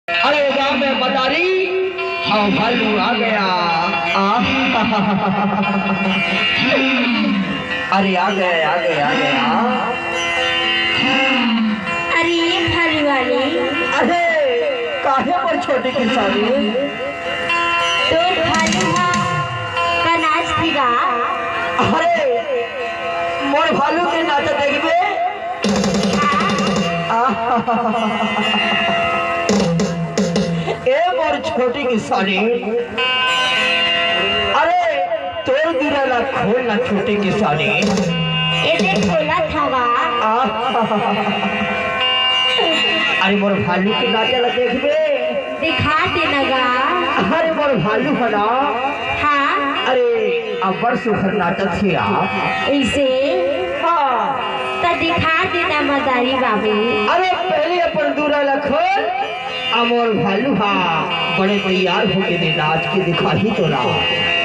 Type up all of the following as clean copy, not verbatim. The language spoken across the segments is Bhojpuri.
अरे गाँव में मदारी हाँ भालू आ गया। अरे आ गए आ गए आ गया। अरे ये भालू वाले, अरे काहे पर छोटे किसानी तो भालू का नाच दिगा। अरे मोर भालू के नाच देखबे। ए मोर छोटी किसानी, अरे तोर दिला खोल ना छोटी किसानी। ऐसे खोला था अरे मोर भालू के नाचला देखबे। दिखा देना। अरे मोर भालू है ना। हाँ अरे अबर सुखर नाचत थी ऐसे हाँ तो दिखा देना मदारी बाबू। अरे पहले अपन दूरा लखन अमोर भालू हाँ बड़े तैयार होके दे नाच के दिखा ही तो ना।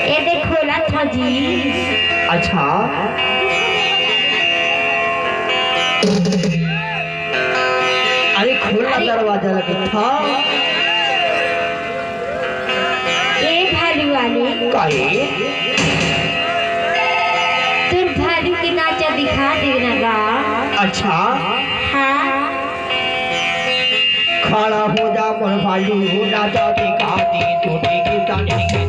ये देखो ना था जी। अच्छा अरे खोलना दरवाजा लगे था। ये भालू वाले काहे तुम भालू के नाचा दिखा देना गा। अच्छा हाँ खड़ा हो जा मोर भालू नाचा दिखा दे छोटे किसानी के।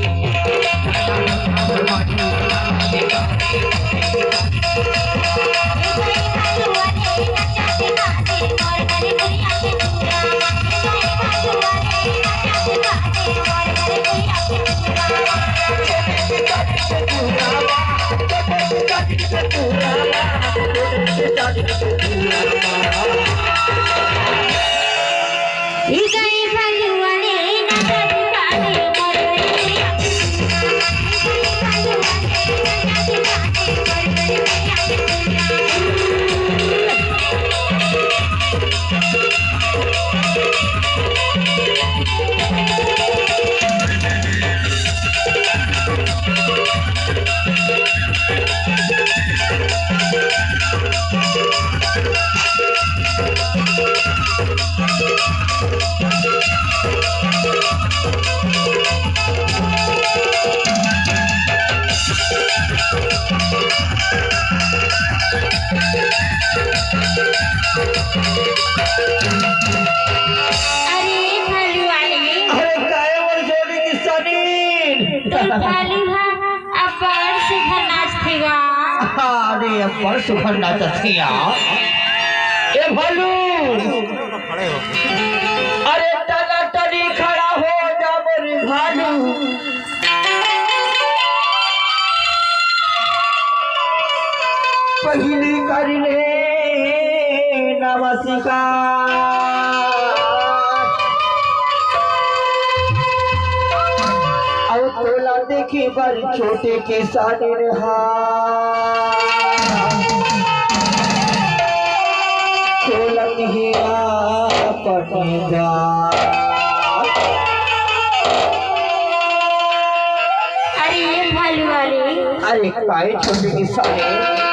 अरे अपर सुखर नाचत थी ए भालू। अरे तना तनी खड़ा हो जा मोर भालू। पहली कर ले नमस्कार। अब तोला देखी बर छोटे किसान रहा। अरे ये भालू वाले, अरे काहे छोटे किसान